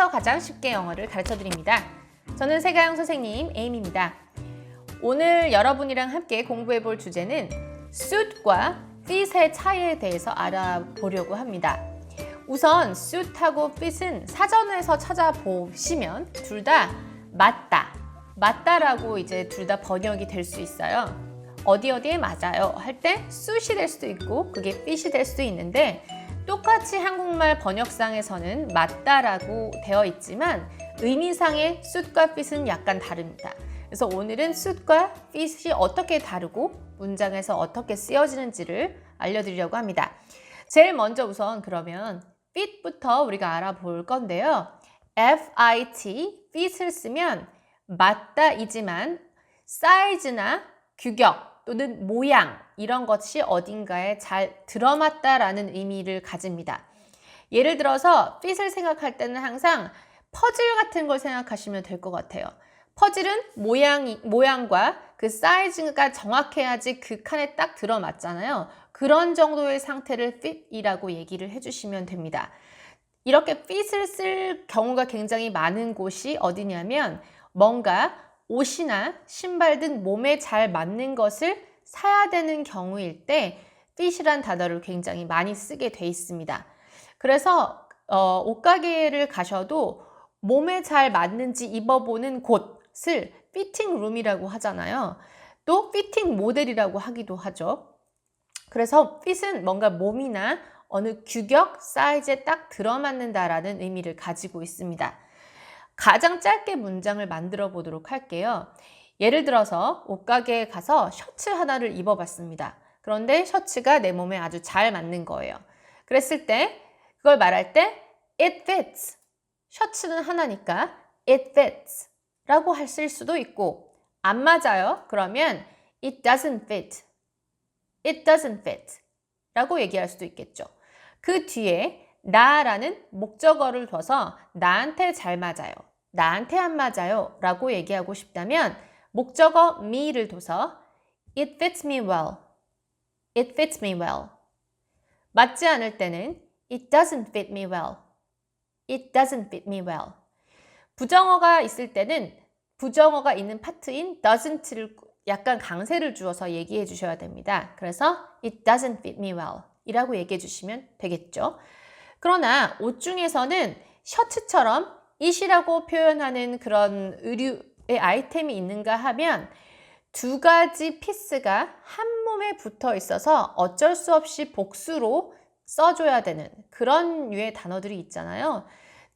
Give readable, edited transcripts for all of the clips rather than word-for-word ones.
한국에서 가장 쉽게 영어를 가르쳐드립니다. 저는 세가영 선생님 에임입니다. 오늘 여러분이랑 함께 공부해 볼 주제는 suit과 fit의 차이에 대해서 알아보려고 합니다. 우선 suit하고 fit은 사전에서 찾아보시면 둘 다 맞다라고 이제 둘 다 번역이 될 수 있어요. 어디에 맞아요 할 때 suit이 될 수도 있고 그게 fit이 될 수도 있는데 똑같이 한국말 번역상에서는 맞다라고 되어 있지만 의미상의 suit과 fit은 약간 다릅니다. 그래서 오늘은 suit과 fit이 어떻게 다르고 문장에서 어떻게 쓰여지는지를 알려드리려고 합니다. 제일 먼저 우선 그러면 fit부터 우리가 알아볼 건데요. fit, fit을 쓰면 맞다이지만 사이즈나 규격 또는 모양 이런 것이 어딘가에 잘 들어맞다라는 의미를 가집니다. 예를 들어서 fit을 생각할 때는 항상 퍼즐 같은 걸 생각하시면 될 것 같아요. 퍼즐은 모양과 그 사이즈가 정확해야지 그 칸에 딱 들어맞잖아요. 그런 정도의 상태를 fit이라고 얘기를 해주시면 됩니다. 이렇게 fit을 쓸 경우가 굉장히 많은 곳이 어디냐면 뭔가 옷이나 신발 등 몸에 잘 맞는 것을 사야 되는 경우일 때 fit이란 단어를 굉장히 많이 쓰게 돼 있습니다. 그래서 옷가게를 가셔도 몸에 잘 맞는지 입어보는 곳을 피팅 룸이라고 하잖아요. 또 피팅 모델이라고 하기도 하죠. 그래서 fit은 뭔가 몸이나 어느 규격, 사이즈에 딱 들어맞는다라는 의미를 가지고 있습니다. 가장 짧게 문장을 만들어 보도록 할게요. 예를 들어서 옷가게에 가서 셔츠 하나를 입어봤습니다. 그런데 셔츠가 내 몸에 아주 잘 맞는 거예요. 그랬을 때 그걸 말할 때 it fits. 셔츠는 하나니까 it fits 라고 쓸 수도 있고 안 맞아요. 그러면 it doesn't fit. it doesn't fit 라고 얘기할 수도 있겠죠. 그 뒤에 나라는 목적어를 둬서 나한테 잘 맞아요. 나한테 안 맞아요 라고 얘기하고 싶다면 목적어 me를 둬서 it fits me well. it fits me well. 맞지 않을 때는 it doesn't fit me well. it doesn't fit me well. 부정어가 있을 때는 부정어가 있는 파트인 doesn't를 약간 강세를 주어서 얘기해 주셔야 됩니다. 그래서 it doesn't fit me well 이라고 얘기해 주시면 되겠죠. 그러나 옷 중에서는 셔츠처럼 it이라고 표현하는 그런 의류의 아이템이 있는가 하면 두 가지 피스가 한 몸에 붙어 있어서 어쩔 수 없이 복수로 써줘야 되는 그런 류의 단어들이 있잖아요.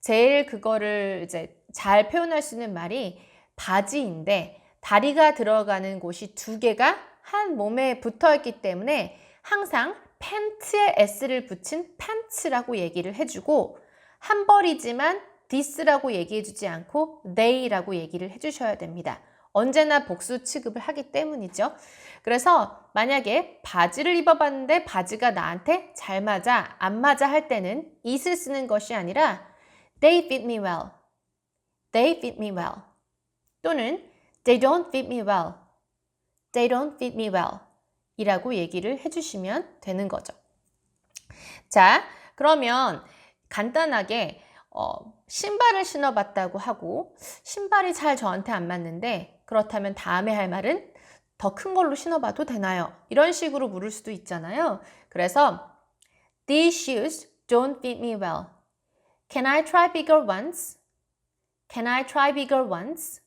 제일 그거를 이제 잘 표현할 수 있는 말이 바지인데 다리가 들어가는 곳이 두 개가 한 몸에 붙어 있기 때문에 항상 팬츠에 s를 붙인 팬츠라고 얘기를 해주고 한 벌이지만 this라고 얘기해주지 않고 they라고 얘기를 해주셔야 됩니다. 언제나 복수 취급을 하기 때문이죠. 그래서 만약에 바지를 입어봤는데 바지가 나한테 잘 맞아, 안 맞아 할 때는 it을 쓰는 것이 아니라 they fit me well. they fit me well. 또는 they don't fit me well. they don't fit me well. 이라고 얘기를 해주시면 되는 거죠. 자, 그러면 간단하게 신발을 신어봤다고 하고 신발이 잘 저한테 안 맞는데 그렇다면 다음에 할 말은 더 큰 걸로 신어봐도 되나요? 이런 식으로 물을 수도 있잖아요. 그래서 These shoes don't fit me well. Can I try bigger ones? Can I try bigger ones?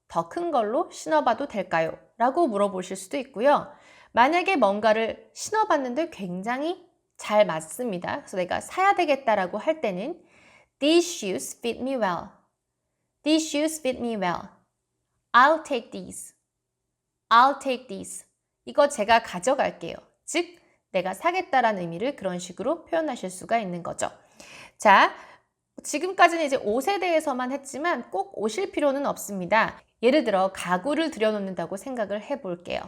더 큰 걸로 신어봐도 될까요? 라고 물어보실 수도 있고요. 만약에 뭔가를 신어봤는데 굉장히 잘 맞습니다. 그래서 내가 사야 되겠다라고 할 때는 These shoes fit me well. These shoes fit me well. I'll take these. I'll take these. 이거 제가 가져갈게요. 즉, 내가 사겠다라는 의미를 그런 식으로 표현하실 수가 있는 거죠. 자, 지금까지는 이제 옷에 대해서만 했지만 꼭 오실 필요는 없습니다. 예를 들어 가구를 들여놓는다고 생각을 해볼게요.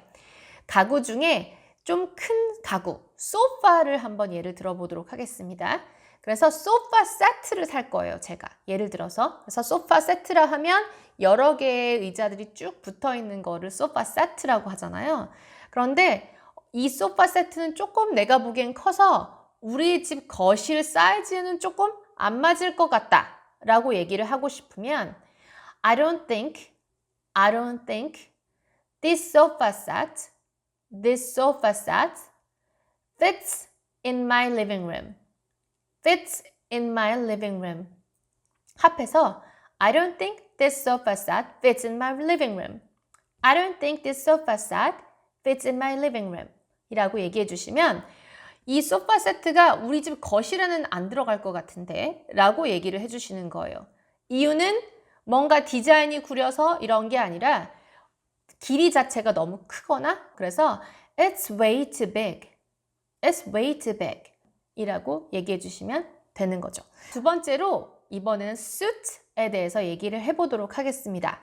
가구 중에 좀 큰 가구, 소파를 한번 예를 들어보도록 하겠습니다. 그래서 소파 세트를 살 거예요, 제가. 예를 들어서. 그래서 소파 세트라 하면 여러 개의 의자들이 쭉 붙어 있는 거를 소파 세트라고 하잖아요. 그런데 이 소파 세트는 조금 내가 보기엔 커서 우리 집 거실 사이즈는 조금 안 맞을 것 같다. 라고 얘기를 하고 싶으면 I don't think this sofa set fits in my living room. fits in my living room. 합해서 I don't think this sofa set fits in my living room. I don't think this sofa set fits in my living room. 이라고 얘기해 주시면 이 소파 세트가 우리 집 거실에는 안 들어갈 것 같은데 라고 얘기를 해주시는 거예요. 이유는 뭔가 디자인이 구려서 이런 게 아니라 길이 자체가 너무 크거나 그래서 It's way too big. It's way too big. 이라고 얘기해 주시면 되는 거죠. 두 번째로 이번에는 suit에 대해서 얘기를 해보도록 하겠습니다.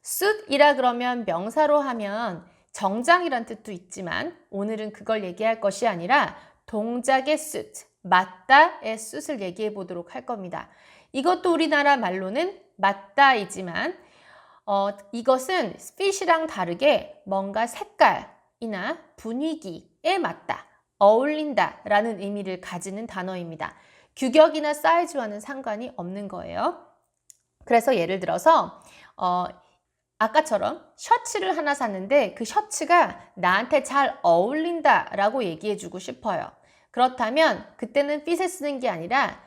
suit이라 그러면 명사로 하면 정장이란 뜻도 있지만 오늘은 그걸 얘기할 것이 아니라 동작의 suit, 맞다의 suit을 얘기해 보도록 할 겁니다. 이것도 우리나라 말로는 맞다이지만 이것은 fit이랑 다르게 뭔가 색깔이나 분위기에 맞다, 어울린다 라는 의미를 가지는 단어입니다. 규격이나 사이즈와는 상관이 없는 거예요. 그래서 예를 들어서 아까처럼 셔츠를 하나 샀는데 그 셔츠가 나한테 잘 어울린다 라고 얘기해 주고 싶어요. 그렇다면 그때는 fit을 쓰는 게 아니라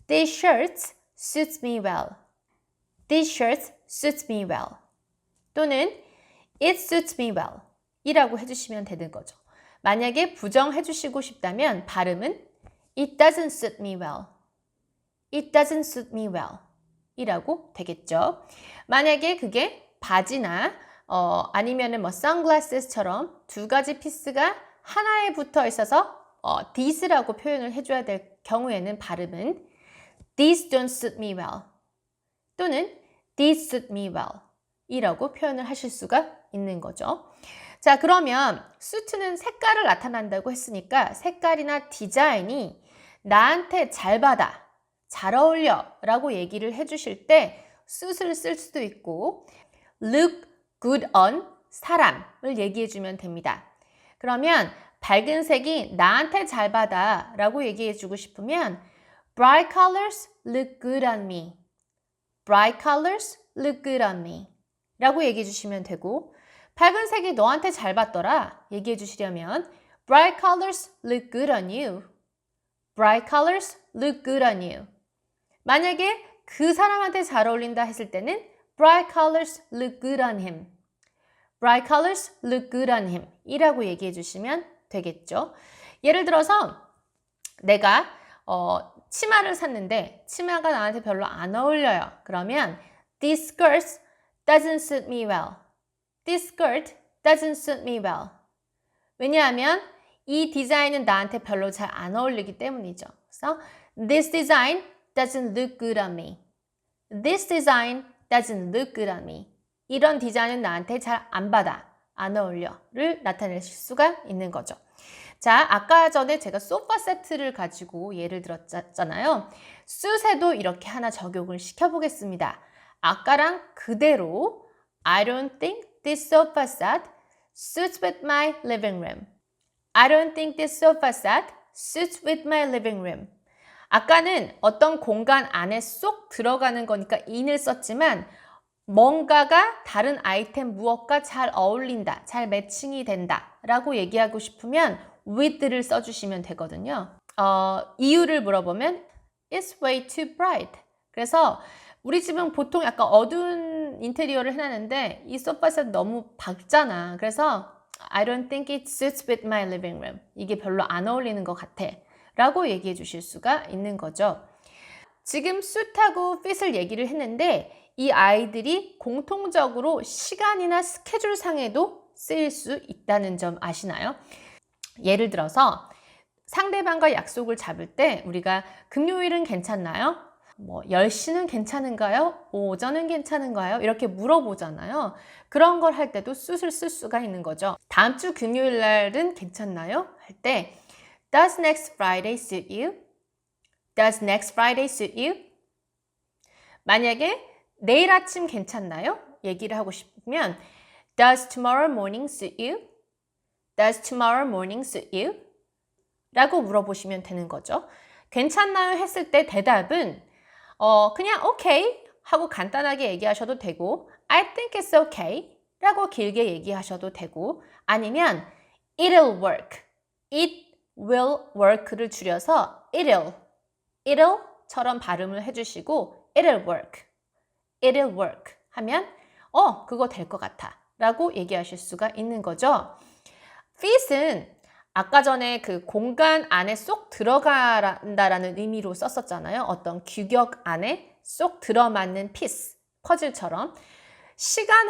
This shirt suits me well. This shirt suits me well. 또는 It suits me well 이라고 해주시면 되는 거죠. 만약에 부정해 주시고 싶다면 발음은 It doesn't suit me well. It doesn't suit me well 이라고 되겠죠. 만약에 그게 바지나 아니면은 뭐 선글라스처럼 두 가지 피스가 하나에 붙어 있어서 this라고 표현을 해줘야 될 경우에는 발음은 These don't suit me well 또는 These suit me well 이라고 표현을 하실 수가 있는 거죠. 자, 그러면 suit는 색깔을 나타난다고 했으니까 색깔이나 디자인이 나한테 잘 받아, 잘 어울려 라고 얘기를 해주실 때 suit을 쓸 수도 있고 look good on 사람을 얘기해주면 됩니다. 그러면 밝은 색이 나한테 잘 받아 라고 얘기해주고 싶으면 Bright colors look good on me. Bright colors look good on me 라고 얘기해주시면 되고 밝은 색이 너한테 잘 받더라 얘기해주시려면 Bright colors look good on you. Bright colors look good on you. 만약에 그 사람한테 잘 어울린다 했을 때는 Bright colors look good on him. Bright colors look good on him 이라고 얘기해 주시면 되겠죠. 예를 들어서 내가 치마를 샀는데 치마가 나한테 별로 안 어울려요. 그러면 This skirt doesn't suit me well. This skirt doesn't suit me well. 왜냐하면 이 디자인은 나한테 별로 잘 안 어울리기 때문이죠. 그래서 This design doesn't look good on me. This design doesn't look good on me. 이런 디자인은 나한테 잘 안 받아, 안 어울려를 나타내실 수가 있는 거죠. 자, 아까 전에 제가 소파 세트를 가지고 예를 들었잖아요. suit에도 이렇게 하나 적용을 시켜보겠습니다. 아까랑 그대로 I don't think this sofa set suits with my living room. I don't think this sofa set suits with my living room. 아까는 어떤 공간 안에 쏙 들어가는 거니까 in을 썼지만 뭔가가 다른 아이템 무엇과 잘 어울린다, 잘 매칭이 된다 라고 얘기하고 싶으면 with를 써주시면 되거든요. 이유를 물어보면 It's way too bright. 그래서 우리 집은 보통 약간 어두운 인테리어를 해놨는데 이 소파셋 너무 밝잖아. 그래서 I don't think it suits with my living room. 이게 별로 안 어울리는 것 같아 라고 얘기해 주실 수가 있는 거죠. 지금 suit하고 fit을 얘기를 했는데 이 아이들이 공통적으로 시간이나 스케줄 상에도 쓰일 수 있다는 점 아시나요? 예를 들어서 상대방과 약속을 잡을 때 우리가 금요일은 괜찮나요? 10시는 괜찮은가요? 오전은 괜찮은가요? 이렇게 물어보잖아요. 그런 걸 할 때도 suit을 쓸 수가 있는 거죠. 다음 주 금요일 날은 괜찮나요? 할 때 Does next Friday suit you? Does next Friday suit you? 만약에 내일 아침 괜찮나요? 얘기를 하고 싶으면 Does tomorrow morning suit you? Does tomorrow morning suit you? 라고 물어보시면 되는 거죠. 괜찮나요? 했을 때 대답은 그냥 okay 하고 간단하게 얘기하셔도 되고 I think it's okay 라고 길게 얘기하셔도 되고 아니면 it'll work, it will work를 줄여서 it'll처럼 발음을 해주시고 it'll work 하면 그거 될 것 같아 라고 얘기하실 수가 있는 거죠. fit은 아까 전에 그 공간 안에 쏙 들어간다라는 의미로 썼었잖아요. 어떤 규격 안에 쏙 들어맞는 피스, 퍼즐처럼. 시간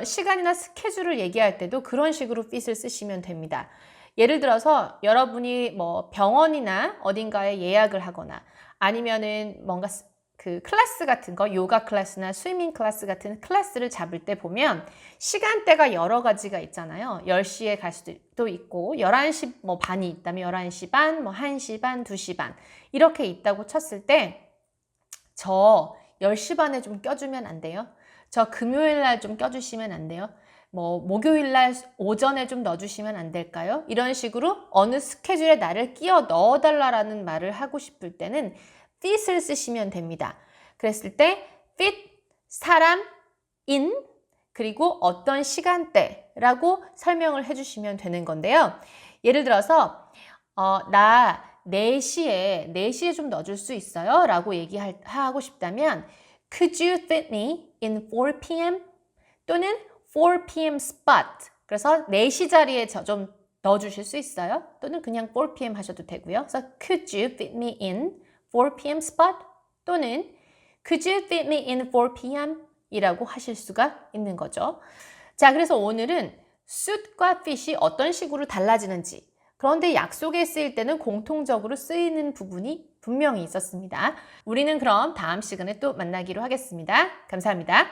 시간이나 스케줄을 얘기할 때도 그런 식으로 fit을 쓰시면 됩니다. 예를 들어서 여러분이 뭐 병원이나 어딘가에 예약을 하거나 아니면은 뭔가 그 클래스 같은 거, 요가 클래스나 스위밍 클래스 같은 클래스를 잡을 때 보면 시간대가 여러 가지가 있잖아요. 10시에 갈 수도 있고 11시 뭐 반이 있다면 11시 반, 뭐 1시 반, 2시 반 이렇게 있다고 쳤을 때 저 10시 반에 좀 껴주면 안 돼요? 저 금요일 날 좀 껴주시면 안 돼요? 뭐 목요일 날 오전에 좀 넣어주시면 안 될까요? 이런 식으로 어느 스케줄에 나를 끼워 넣어달라는 말을 하고 싶을 때는 fit을 쓰시면 됩니다. 그랬을 때 fit, 사람, in, 그리고 어떤 시간대라고 설명을 해주시면 되는 건데요. 예를 들어서 나 4시에 좀 넣어줄 수 있어요? 라고 얘기하고 싶다면 Could you fit me in 4 p.m? 또는 4 p.m. spot. 그래서 4시 자리에 좀 넣어주실 수 있어요? 또는 그냥 4 p.m. 하셔도 되고요. 그래서 Could you fit me in 4 p.m. spot? 또는 Could you fit me in 4 p.m? 이라고 하실 수가 있는 거죠. 자, 그래서 오늘은 should과 fit이 어떤 식으로 달라지는지 그런데 약속에 쓰일 때는 공통적으로 쓰이는 부분이 분명히 있었습니다. 우리는 그럼 다음 시간에 또 만나기로 하겠습니다. 감사합니다.